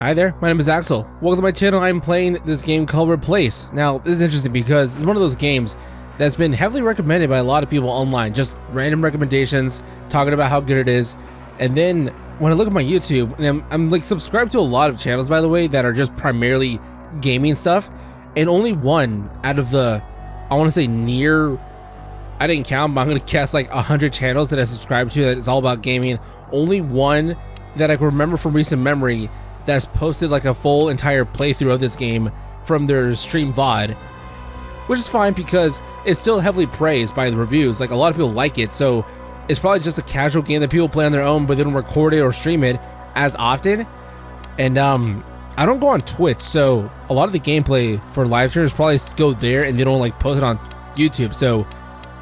Hi there, my name is Axel. Welcome to my channel. I'm playing this game called R.E.A.C.H. Now, this is interesting because it's one of those games that's been heavily recommended by a lot of people online, just random recommendations, talking about how good it is. And then when I look at my YouTube, and I'm like subscribed to a lot of channels, by the way, that are just primarily gaming stuff, and only one out of the, I want to say I didn't count, but I'm gonna guess like 100 channels that I subscribe to that is all about gaming. Only one that I can remember from recent memory that's posted like a full entire playthrough of this game from their stream VOD, which is fine because it's still heavily praised by the reviews. Like, a lot of people like it, so it's probably just a casual game that people play on their own, but they don't record it or stream it as often. And I don't go on Twitch, so a lot of the gameplay for live streamers probably go there and they don't like post it on YouTube, so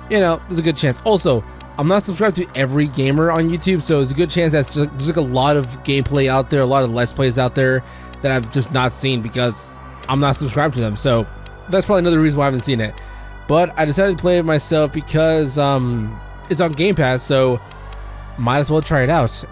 you know, there's a good chance. Also, I'm not subscribed to every gamer on YouTube, so there's a good chance that there's like a lot of gameplay out there, a lot of Let's Plays out there that I've just not seen because I'm not subscribed to them. So that's probably another reason why I haven't seen it. But I decided to play it myself because it's on Game Pass, so might as well try it out.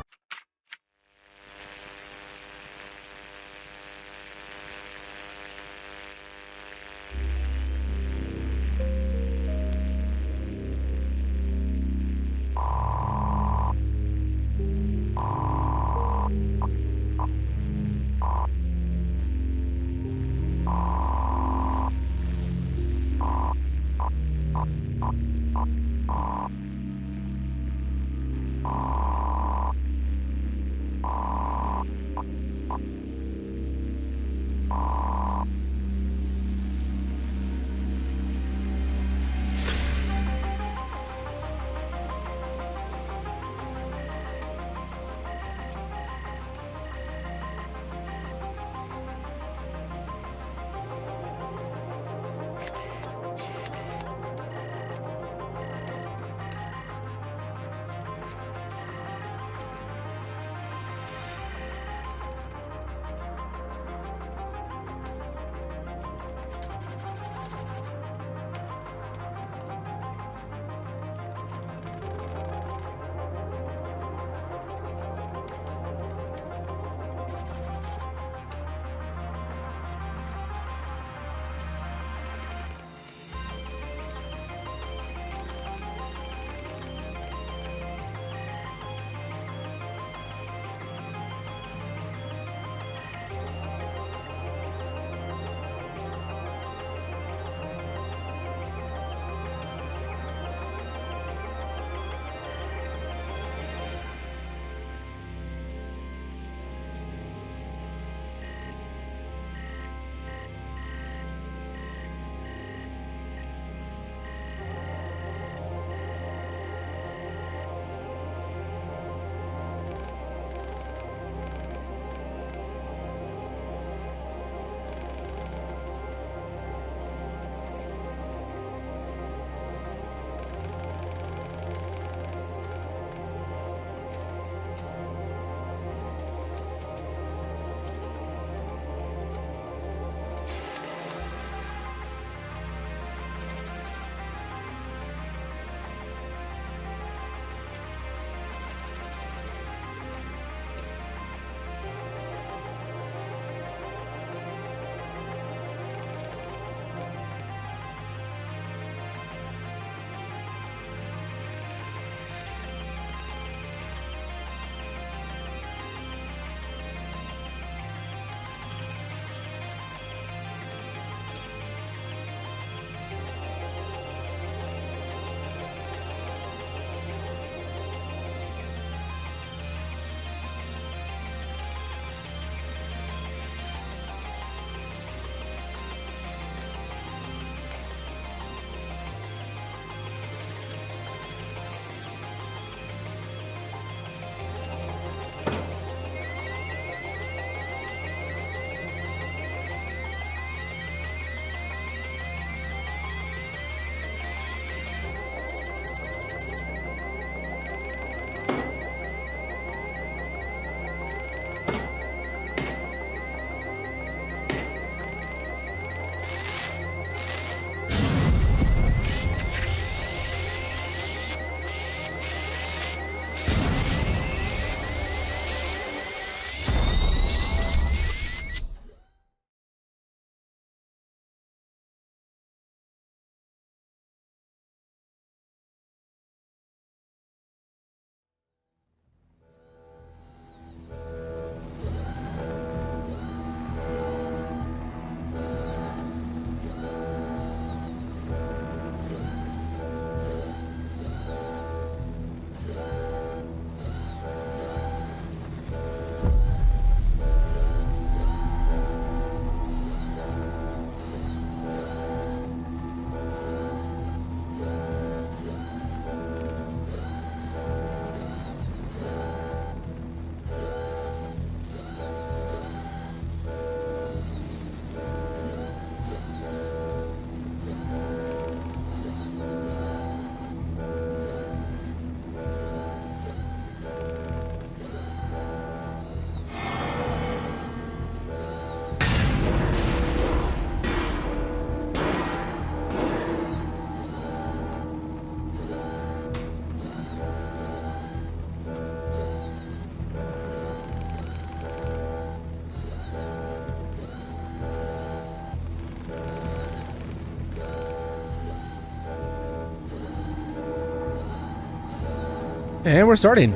And we're starting.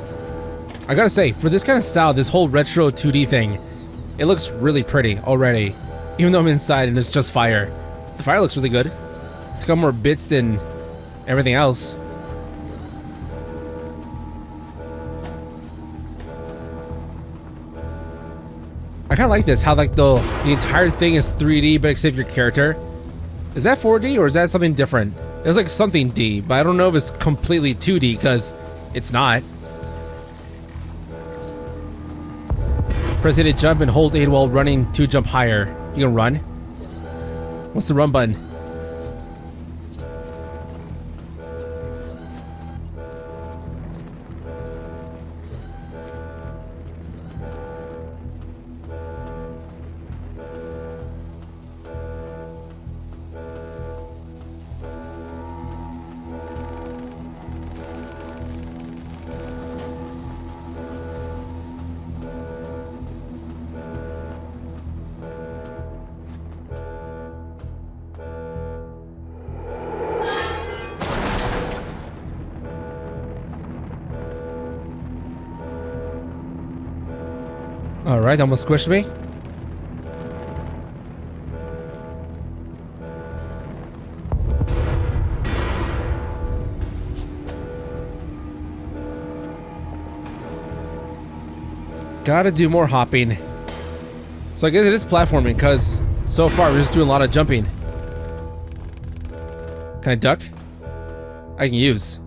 I gotta say, for this kind of style, this whole retro 2D thing, it looks really pretty already. Even though I'm inside and there's just fire. The fire looks really good. It's got more bits than everything else. I kind of like this, how like the entire thing is 3D, but except your character. Is that 4D or is that something different? It's like something D, but I don't know if it's completely 2D because it's not. Press A to jump and hold A while running to jump higher. You can run. What's the run button? Alright, almost squished me. Gotta do more hopping. So I guess it is platforming because so far we're just doing a lot of jumping. Can I duck? I can use.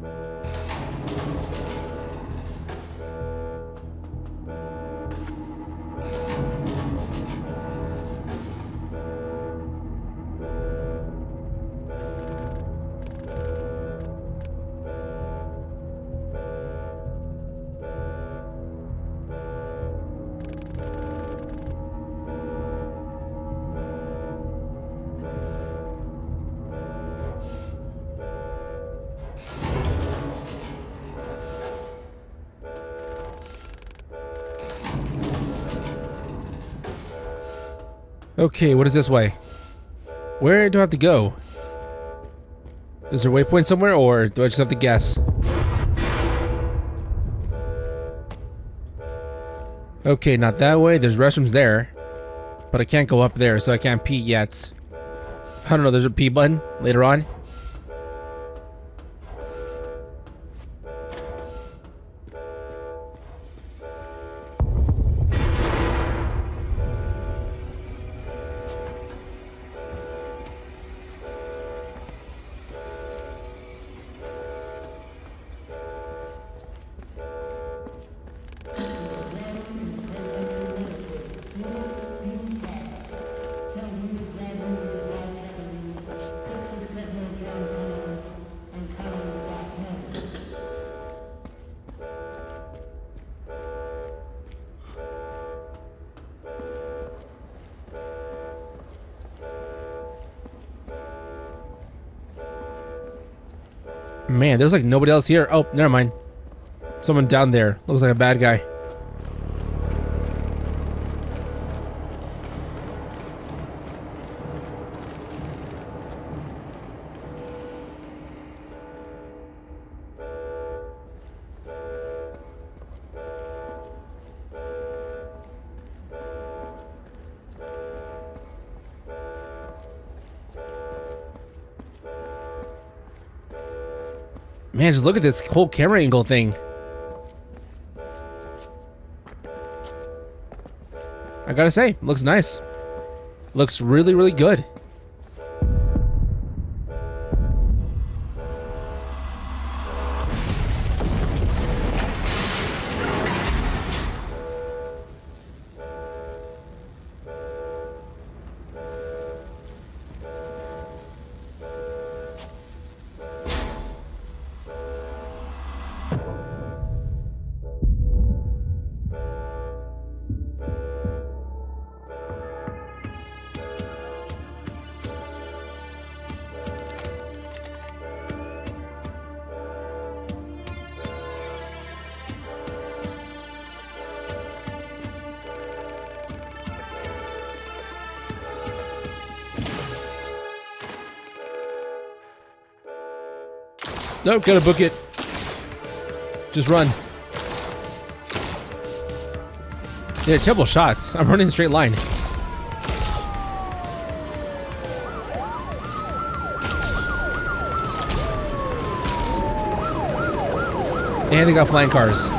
Okay, what is this way? Where do I have to go? Is there a waypoint somewhere, or do I just have to guess? Okay, not that way. There's restrooms there. But I can't go up there, so I can't pee yet. I don't know, there's a pee button later on. Man, there's like nobody else here. Oh, never mind. Someone down there. Looks like a bad guy. Man, just look at this whole camera angle thing. I gotta say, looks nice. Looks really, really good. Nope, gotta book it. Just run. They're terrible shots. I'm running in a straight line. And they got flying cars.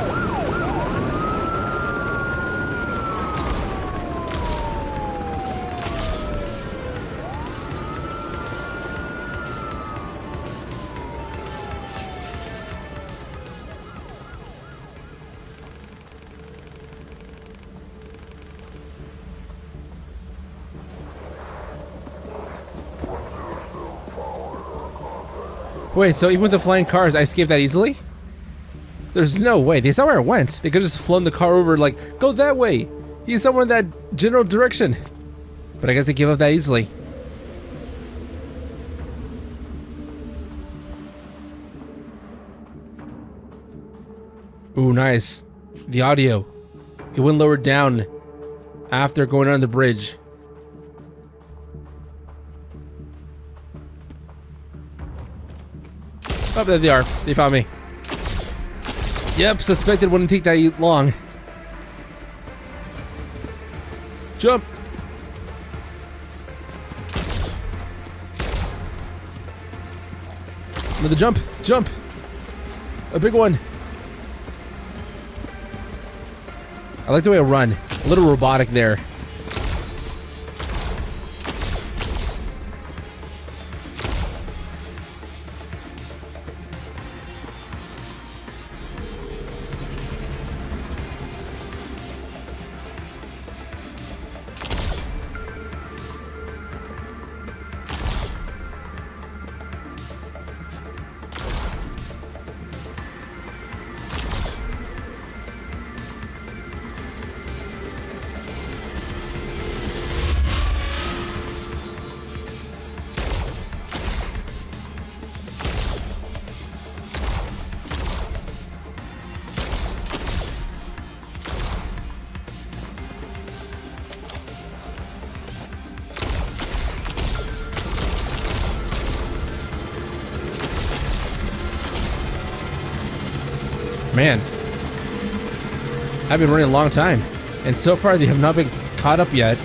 Wait, so even with the flying cars, I escaped that easily? There's no way. They saw where I went. They could have just flown the car over, like, go that way. He's somewhere in that general direction. But I guess they give up that easily. Ooh, nice. The audio. It went lower down after going on the bridge. Oh, there they are. They found me. Yep, suspected wouldn't take that long. Jump! Another jump! Jump! A big one! I like the way I run. A little robotic there. Man, I've been running a long time, and so far they have not been caught up yet.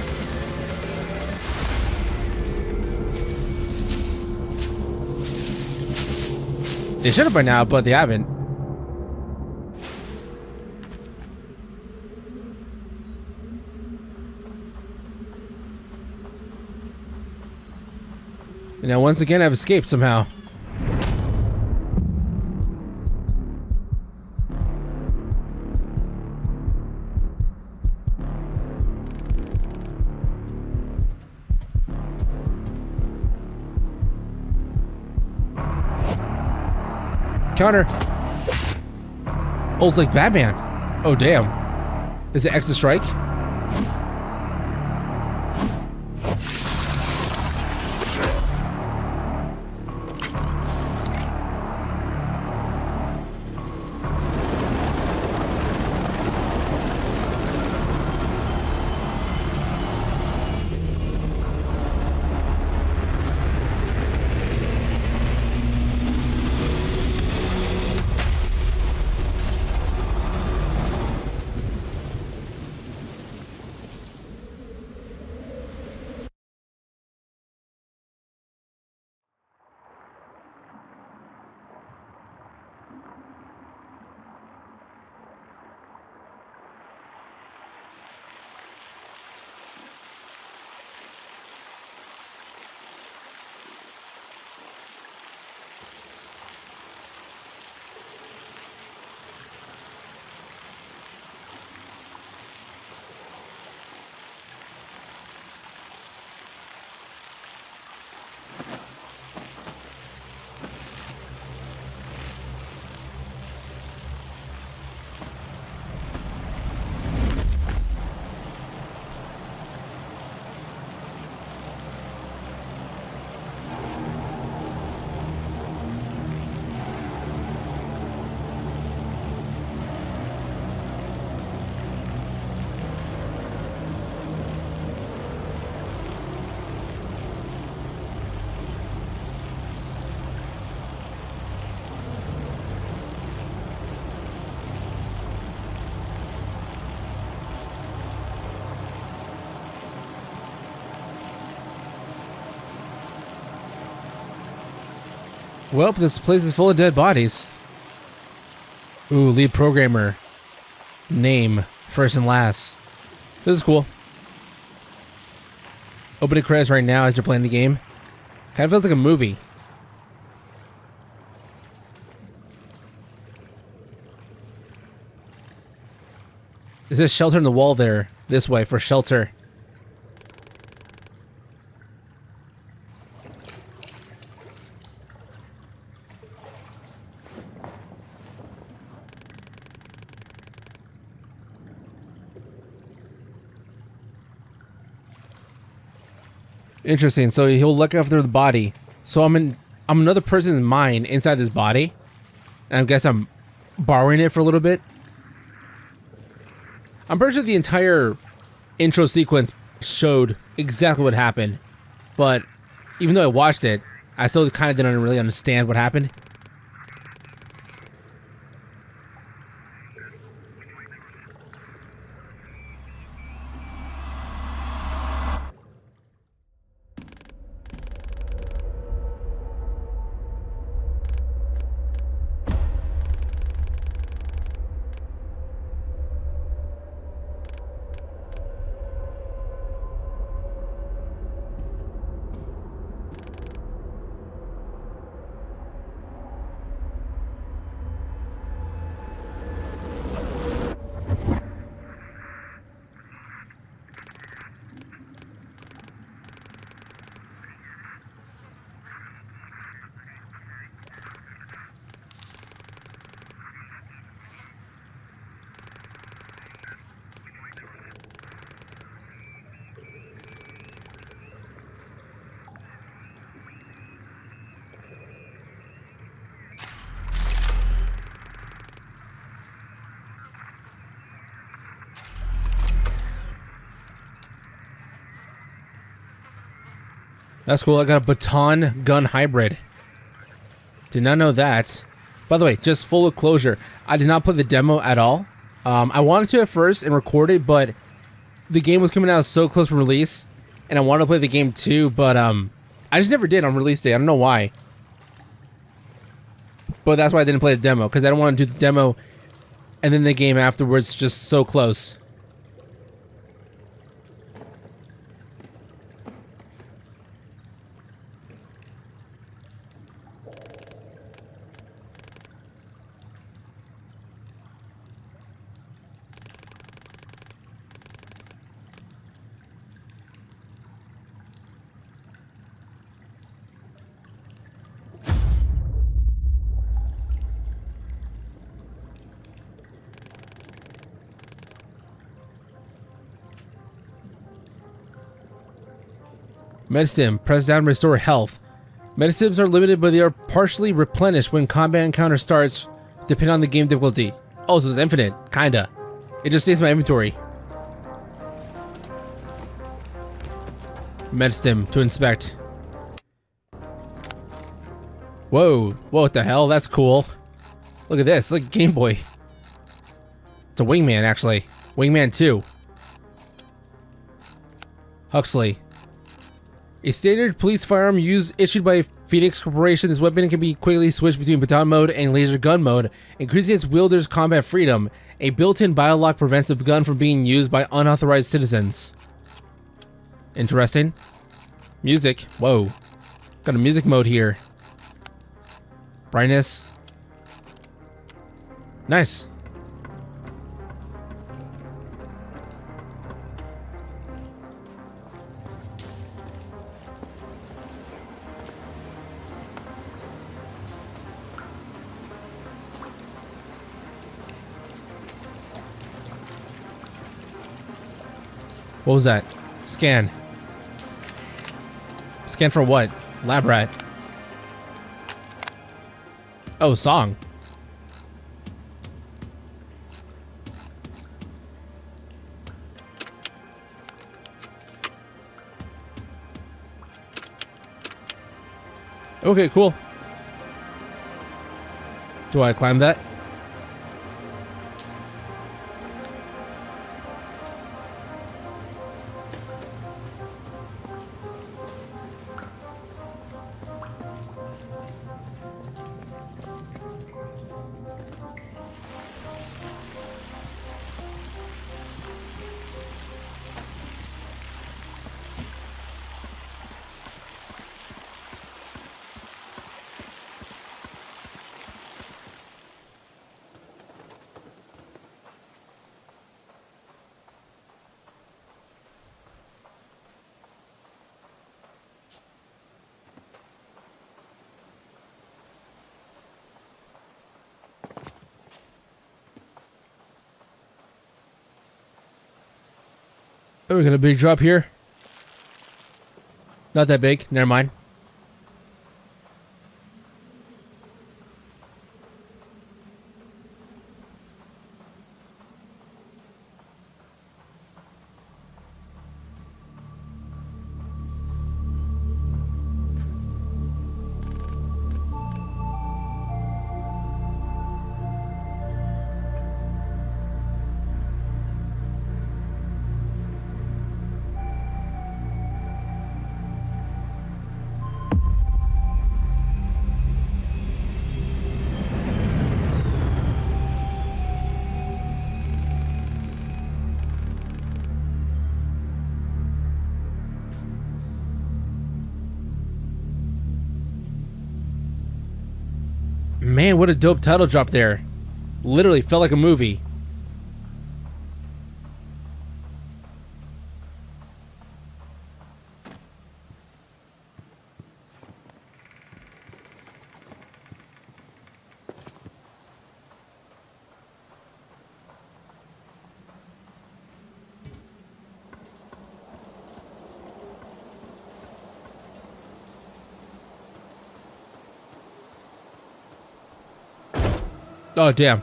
They should have by now, but they haven't. And now once again I've escaped somehow. Counter. Oh, it's like Batman. Oh, damn. Is it extra strike? Well, this place is full of dead bodies. Ooh, lead programmer. Name, first and last. This is cool. Opening credits right now as you're playing the game. Kind of feels like a movie. It says shelter in the wall there. This way for shelter. Interesting. So he'll look after the body. So I'm another person's mind inside this body. And I guess I'm borrowing it for a little bit. I'm pretty sure the entire intro sequence showed exactly what happened. But even though I watched it, I still kind of didn't really understand what happened. That's cool. I got a baton gun hybrid. Did not know that. By the way, just full closure. I did not play the demo at all. I wanted to at first and record it, but the game was coming out so close to release, and I wanted to play the game too, but I just never did on release day. I don't know why. But that's why I didn't play the demo, because I don't want to do the demo and then the game afterwards just so close. Medicine. Press down to restore health. Medicines are limited, but they are partially replenished when combat encounter starts, depending on the game difficulty. Oh, so it's infinite. Kinda. It just stays in my inventory. Medicine to inspect. Whoa. Whoa, what the hell? That's cool. Look at this. It's like Game Boy. It's a Wingman, actually. Wingman 2. Huxley. A standard police firearm issued by Phoenix Corporation. This weapon can be quickly switched between baton mode and laser gun mode, increasing its wielder's combat freedom. A built-in biolock prevents the gun from being used by unauthorized citizens. Interesting. Music. Whoa. Got a music mode here. Brightness. Nice. What was that? Scan. Scan for what? Lab rat. Oh, song. Okay, cool. Do I climb that? Oh, we got a big drop here. Not that big. Never mind. Man, what a dope title drop there. Literally felt like a movie. Oh, damn.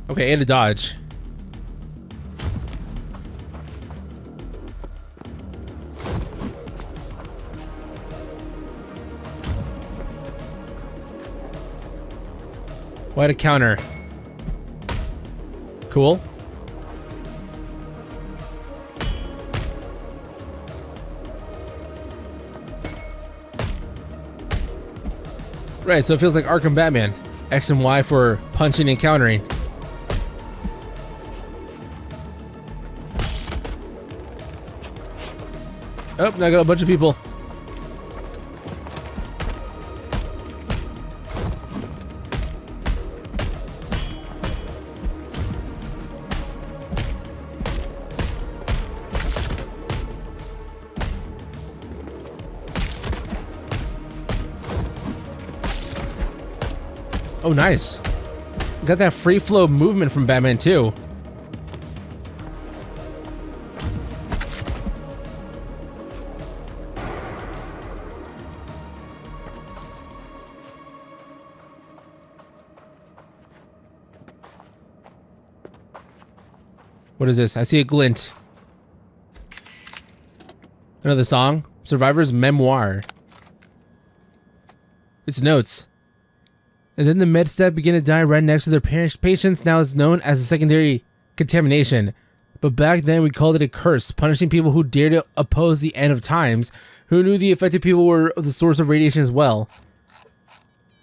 Okay, and a dodge. Why a counter? Cool. Right, so it feels like Arkham Batman. X and Y for punching and countering. Oh, now I got a bunch of people. Oh, nice. Got that free flow movement from Batman too. What is this? I see a glint. Another song. Survivor's Memoir. It's notes. And then the med staff began to die right next to their patients. Now it's known as a secondary contamination. But back then we called it a curse, punishing people who dared to oppose the end of times, who knew the affected people were the source of radiation as well.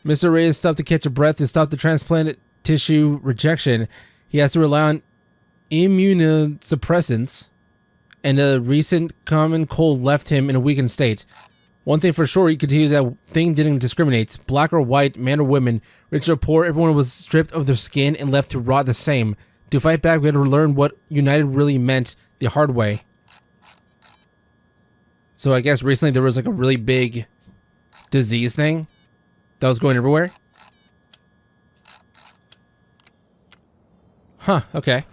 Mr. Reyes stopped to catch a breath and stop the transplant tissue rejection. He has to rely on immunosuppressants, and a recent common cold left him in a weakened state. One thing for sure, he continued, that thing didn't discriminate. Black or white, man or woman, rich or poor, everyone was stripped of their skin and left to rot the same. To fight back, we had to learn what united really meant the hard way. So I guess recently there was like a really big disease thing that was going everywhere. Huh, okay.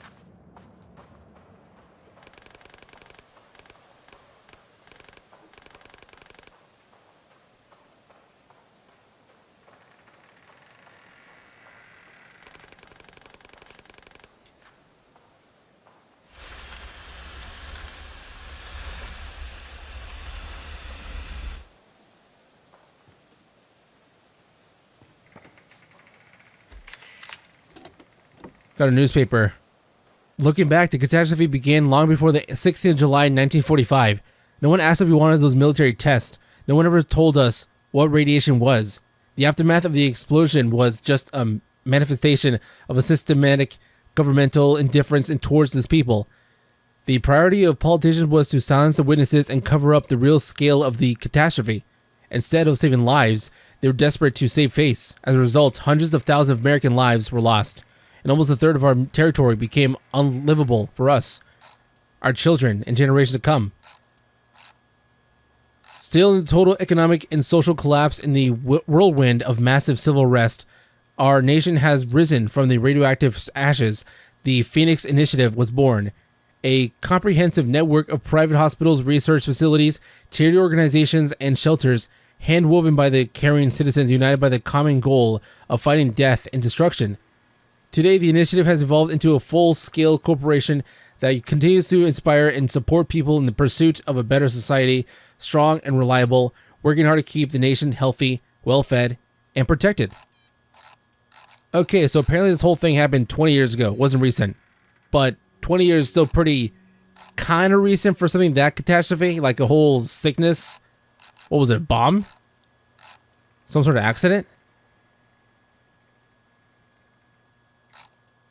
Got a newspaper. Looking back, the catastrophe began long before the 16th of July, 1945. No one asked if we wanted those military tests. No one ever told us what radiation was. The aftermath of the explosion was just a manifestation of a systematic governmental indifference towards this people. The priority of politicians was to silence the witnesses and cover up the real scale of the catastrophe. Instead of saving lives, they were desperate to save face. As a result, hundreds of thousands of American lives were lost, and almost a third of our territory became unlivable for us, our children, and generations to come. Still in total economic and social collapse in the whirlwind of massive civil unrest, our nation has risen from the radioactive ashes. The Phoenix Initiative was born, a comprehensive network of private hospitals, research facilities, charity organizations, and shelters, hand-woven by the caring citizens united by the common goal of fighting death and destruction. Today, the initiative has evolved into a full-scale corporation that continues to inspire and support people in the pursuit of a better society, strong and reliable, working hard to keep the nation healthy, well-fed, and protected. Okay, so apparently this whole thing happened 20 years ago. It wasn't recent. But 20 years is still pretty kind of recent for something that catastrophe, like a whole sickness. What was it, a bomb? Some sort of accident?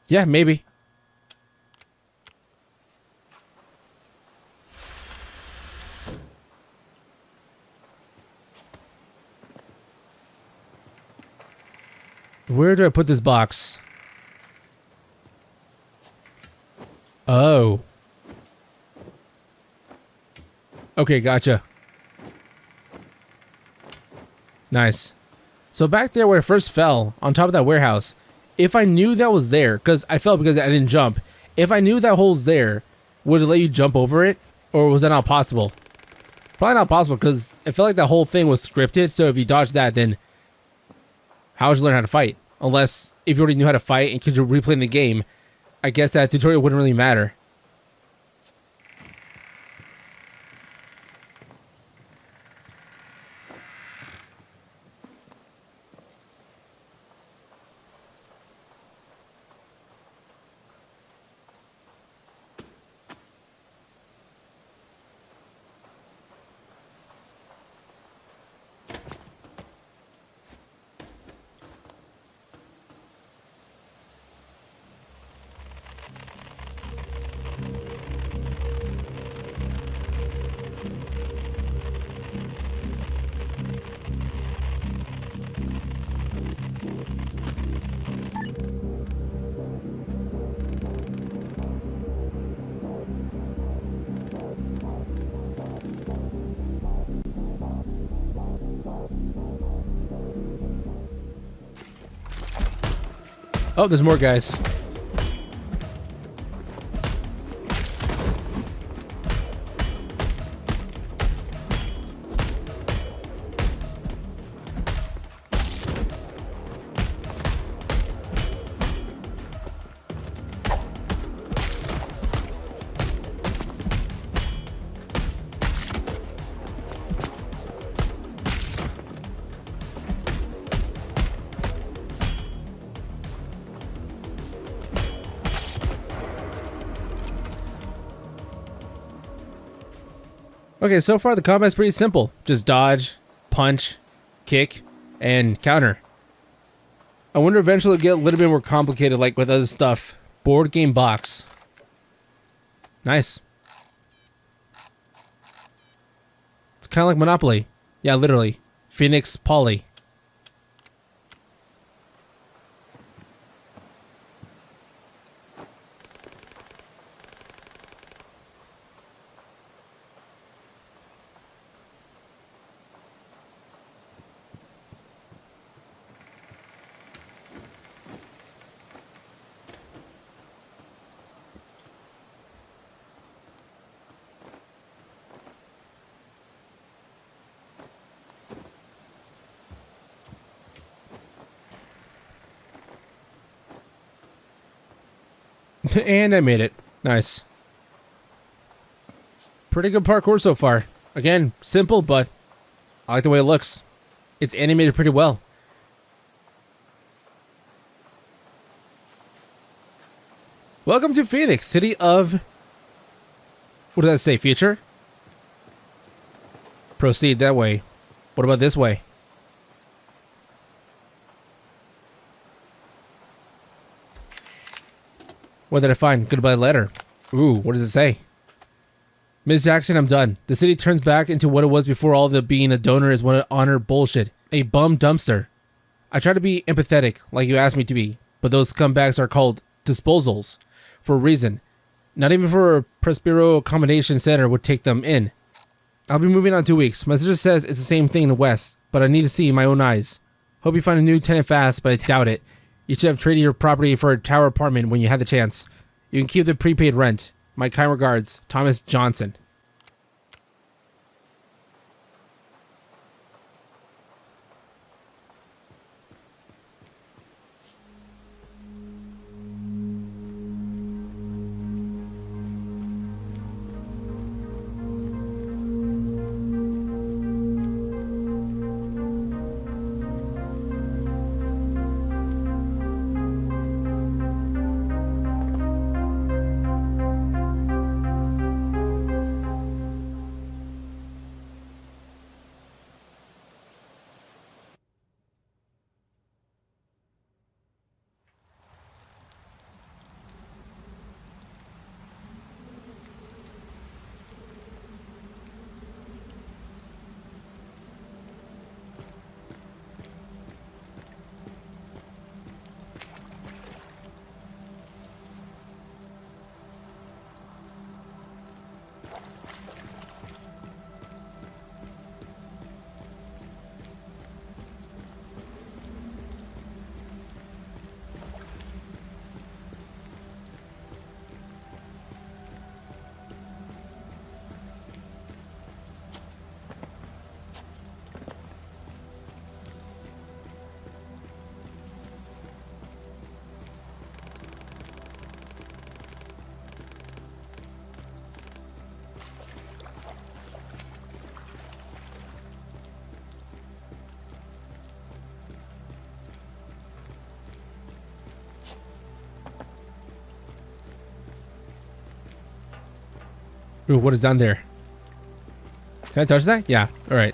Yeah, maybe. Where do I put this box? Oh. Okay, gotcha. Nice. So back there where it first fell, on top of that warehouse, if I knew that was there, because I fell because I didn't jump, if I knew that hole's there, would it let you jump over it? Or was that not possible? Probably not possible, because it felt like that whole thing was scripted, so if you dodge that, then how would you learn how to fight? Unless, if you already knew how to fight and could you replay the game, I guess that tutorial wouldn't really matter. Oh, there's more guys. Okay, so far the combat's pretty simple. Just dodge, punch, kick, and counter. I wonder eventually it'll get a little bit more complicated like with other stuff. Board game box. Nice. It's kind of like Monopoly. Yeah, literally. Phoenix Poly. And I made it. Nice. Pretty good parkour so far. Again, simple, but I like the way it looks. It's animated pretty well. Welcome to Phoenix, city of... What does that say, future? Proceed that way. What about this way? What did I find? Goodbye letter. Ooh, what does it say? Ms. Jackson, I'm done. The city turns back into what it was before all the being a donor is one honor bullshit. A bum dumpster. I try to be empathetic, like you asked me to be, but those scumbags are called disposals. For a reason. Not even for a Prospero Accommodation Center would take them in. I'll be moving on 2 weeks. My sister says it's the same thing in the West, but I need to see my own eyes. Hope you find a new tenant fast, but I doubt it. You should have traded your property for a tower apartment when you had the chance. You can keep the prepaid rent. My kind regards, Thomas Johnson. Ooh, what is down there? Can I touch that? Yeah, alright.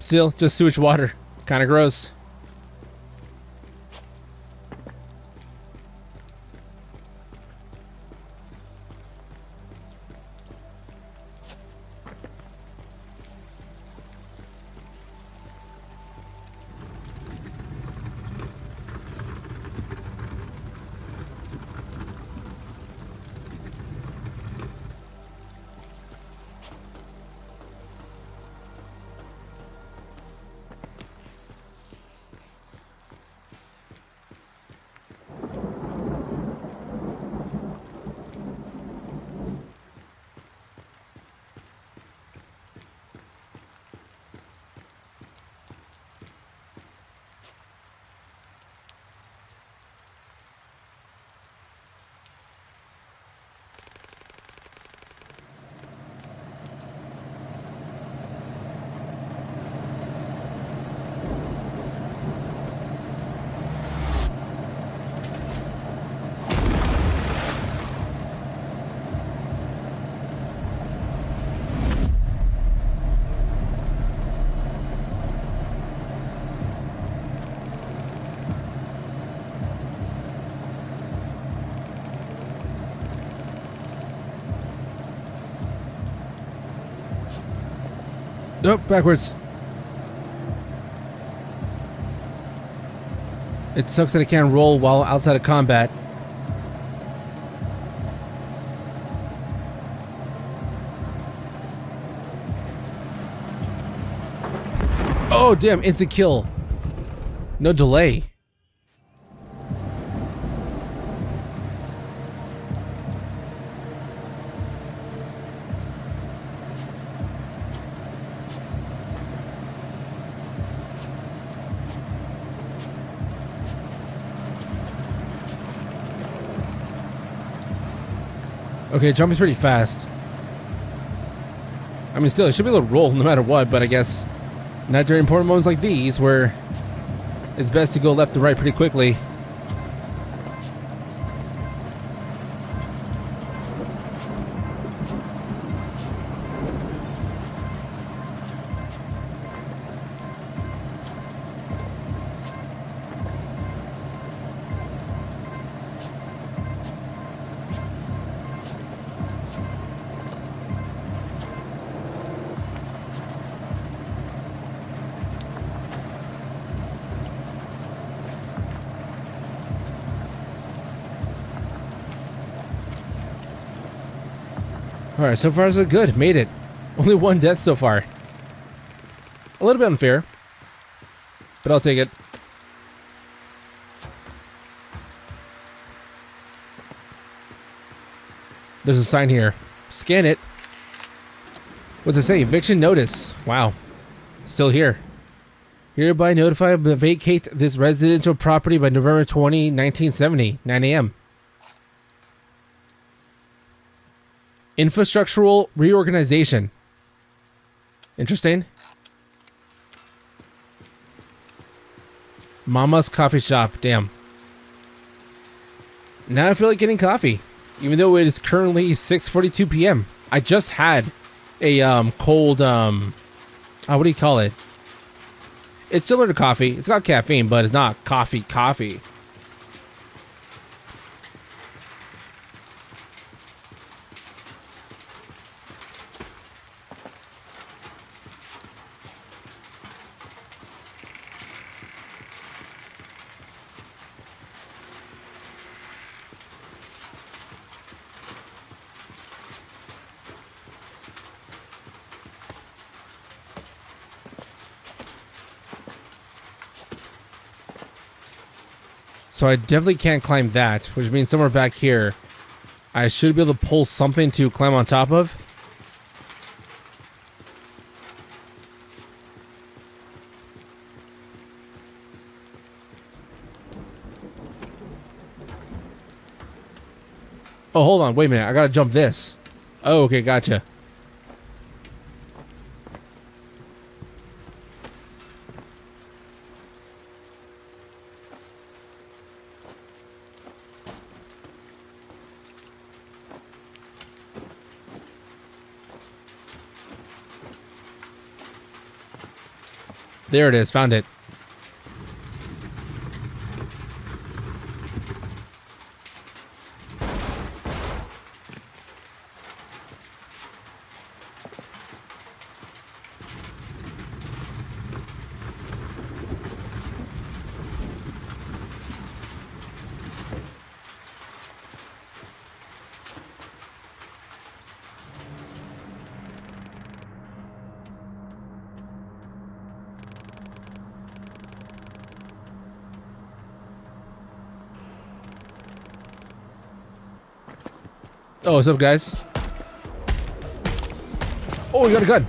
Still, just sewage water. Kinda gross. Oh, backwards. It sucks that I can't roll while outside of combat. Oh, damn, instant kill. No delay. Okay, jumping's pretty fast. I mean, still, it should be able to roll no matter what, but I guess not during important moments like these where it's best to go left to right pretty quickly. Alright, so far so good. Made it. Only one death so far. A little bit unfair, but I'll take it. There's a sign here. Scan it. What's it say? Eviction notice. Wow. Still here. Hereby notify to vacate this residential property by November 20, 1970, 9 a.m. Infrastructural reorganization. Interesting. Mama's coffee shop. Damn. Now I feel like getting coffee, even though it is currently 6:42 p.m. I just had a cold what do you call it? It's similar to coffee. It's got caffeine, but it's not coffee. So I definitely can't climb that, which means somewhere back here, I should be able to pull something to climb on top of. Oh, hold on. Wait a minute. I gotta jump this. Oh, okay. Gotcha. There it is. Found it. Oh, what's up, guys? Oh, you got a gun.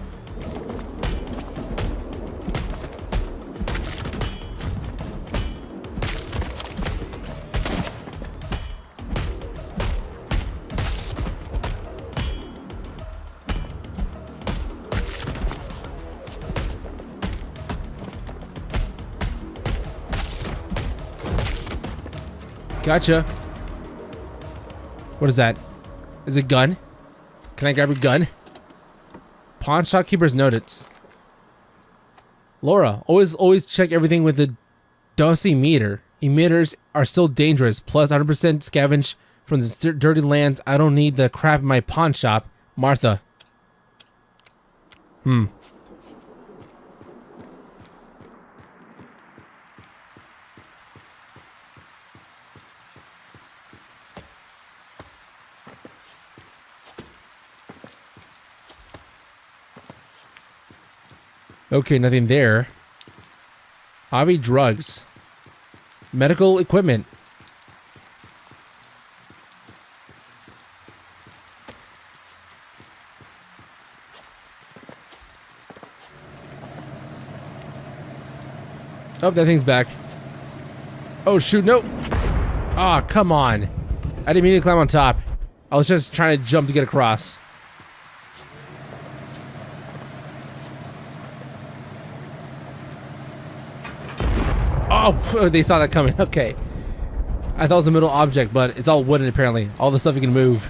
Gotcha. What is that? Is it a gun? Can I grab a gun? Pawn shopkeeper's notice. Laura, always check everything with the dosimeter. Emitters are still dangerous. Plus 100% scavenge from the dirty lands. I don't need the crap in my pawn shop. Martha. Okay, nothing there. Hobby drugs. Medical equipment. Oh, that thing's back. Oh, shoot, no. Ah, come on. I didn't mean to climb on top. I was just trying to jump to get across. Oh, they saw that coming. Okay. I thought it was a middle object, but it's all wooden apparently. All the stuff you can move.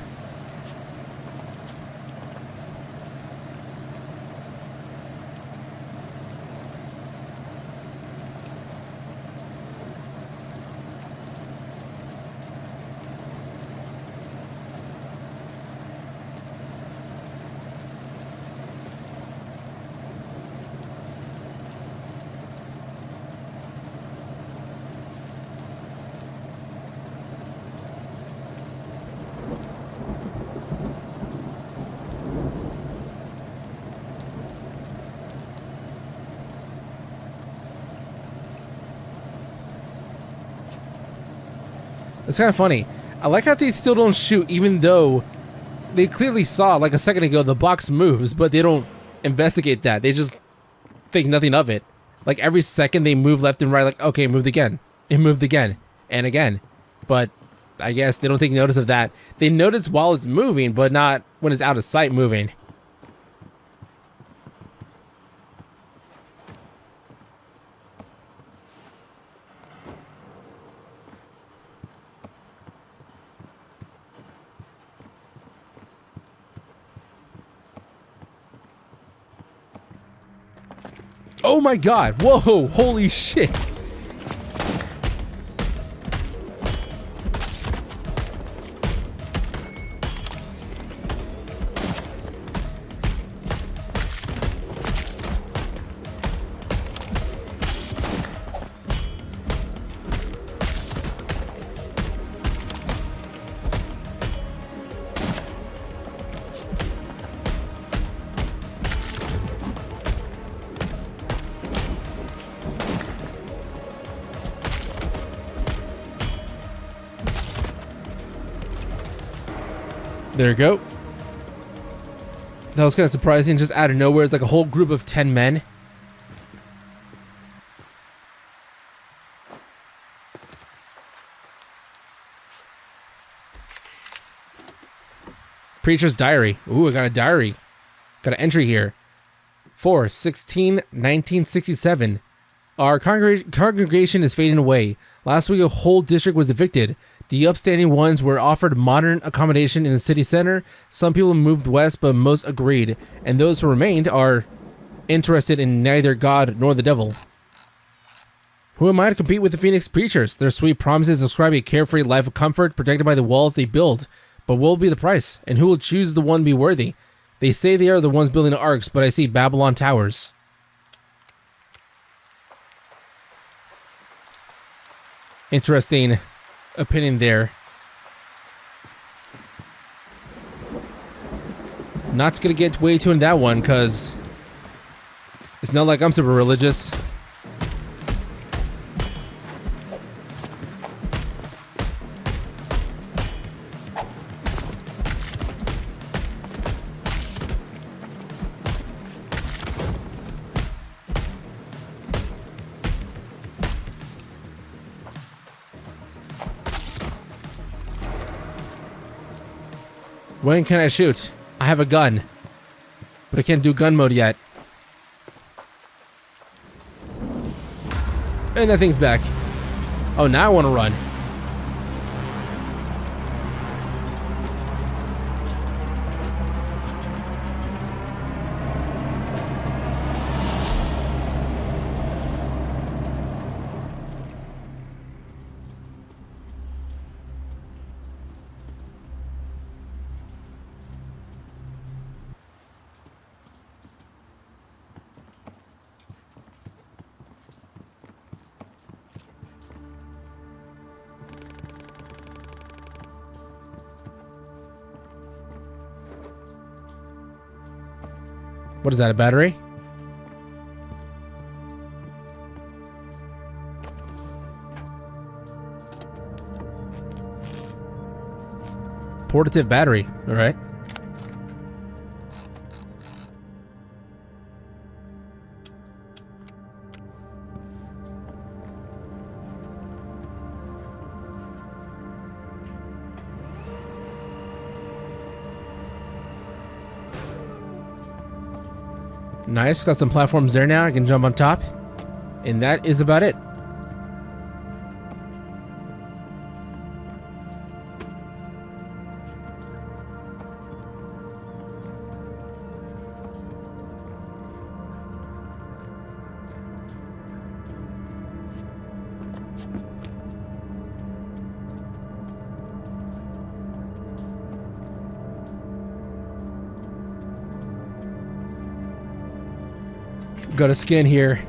It's kind of funny. I like how they still don't shoot, even though they clearly saw, like a second ago, the box moves, but they don't investigate that. They just think nothing of it. Like every second they move left and right, like, okay, it moved again. It moved again and again. But I guess they don't take notice of that. They notice while it's moving, but not when it's out of sight moving. Oh my god, whoa, holy shit. There you go. That was kind of surprising, just out of nowhere. It's like a whole group of 10 men. Preacher's diary. Ooh, I got a diary. Got an entry here. 4/16/1967. Our congregation is fading away. Last week, a whole district was evicted. The upstanding ones were offered modern accommodation in the city center. Some people moved west, but most agreed. And those who remained are interested in neither God nor the devil. Who am I to compete with the Phoenix preachers? Their sweet promises describe a carefree life of comfort protected by the walls they build. But what will be the price? And who will choose the one be worthy? They say they are the ones building the arcs, but I see Babylon towers. Interesting opinion there. Not gonna get way too into that one because it's not like I'm super religious. When can I shoot? I have a gun, but I can't do gun mode yet. And that thing's back. Oh, now I want to run. What is that, a battery? Portative battery, all right. Nice, got some platforms there now. I can jump on top. And that is about it. Got a skin here.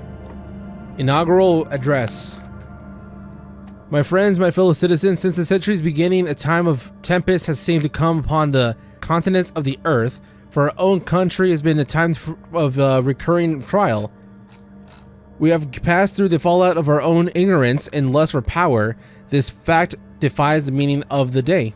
Inaugural address. My friends, my fellow citizens, since the century's beginning, a time of tempest has seemed to come upon the continents of the earth. For our own country has been a time of recurring trial. We have passed through the fallout of our own ignorance and lust for power. This fact defies the meaning of the day.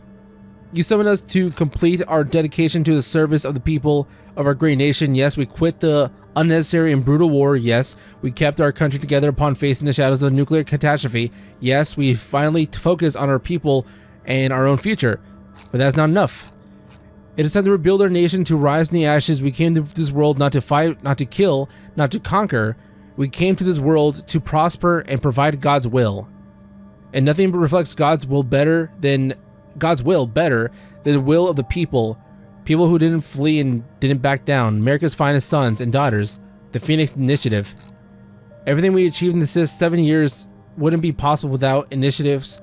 You summon us to complete our dedication to the service of the people of our great nation. Yes, we quit the unnecessary and brutal war. Yes, we kept our country together upon facing the shadows of a nuclear catastrophe. Yes, we finally focused on our people and our own future. But that's not enough. It is time to rebuild our nation, to rise from the ashes. We came to this world not to fight, not to kill, not to conquer. We came to this world to prosper and provide God's will. And nothing reflects God's will better than the will of the people. People who didn't flee and didn't back down. America's finest sons and daughters. The Phoenix Initiative. Everything we achieved in the 7 years wouldn't be possible without initiatives.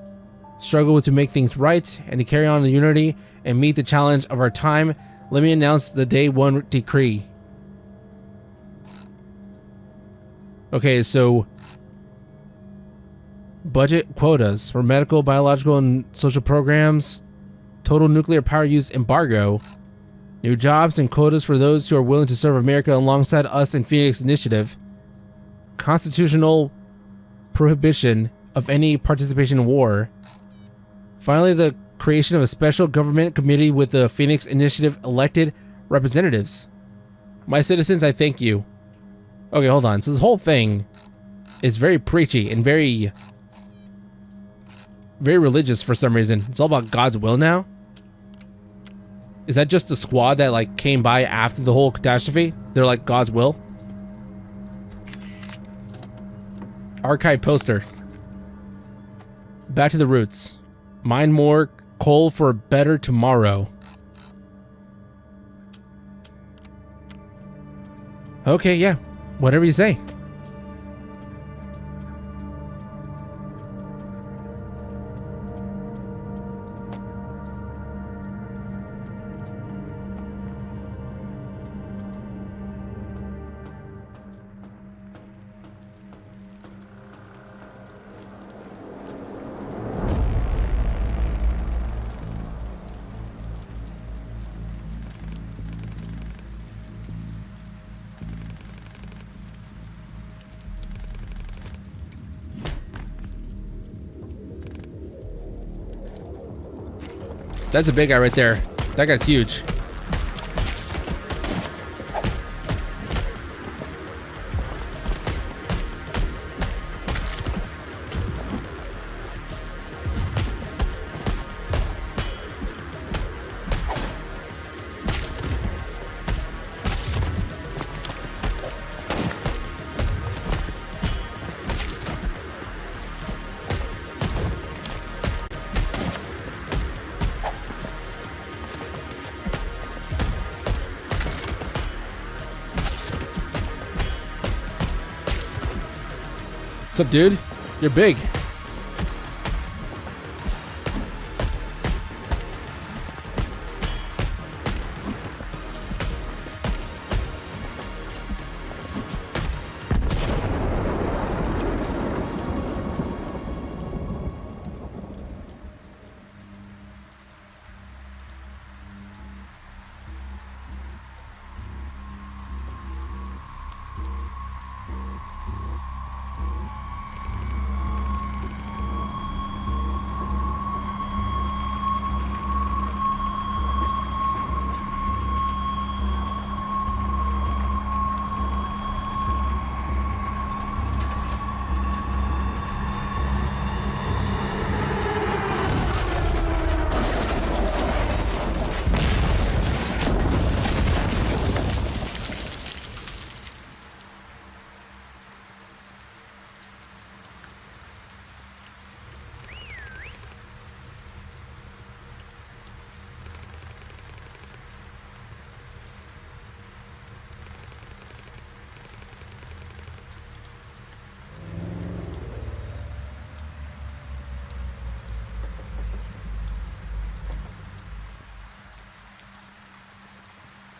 Struggle to make things right and to carry on the unity and meet the challenge of our time. Let me announce the Day 1 decree. Okay, so budget quotas for medical, biological, and social programs. Total nuclear power use embargo. New jobs and quotas for those who are willing to serve America alongside us in Phoenix Initiative. Constitutional prohibition of any participation in war. Finally, the creation of a special government committee with the Phoenix Initiative elected representatives. My citizens, I thank you. Okay, hold on. So this whole thing is very preachy and very religious for some reason. It's all about God's will now. Is that just the squad that like came by after the whole catastrophe? They're like God's will? Archive poster. Back to the roots. Mine more coal for a better tomorrow. Okay, yeah. Whatever you say. That's a big guy right there. That guy's huge. What's up, dude? You're big.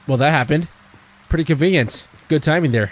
Well, that happened. Pretty convenient. Good timing there.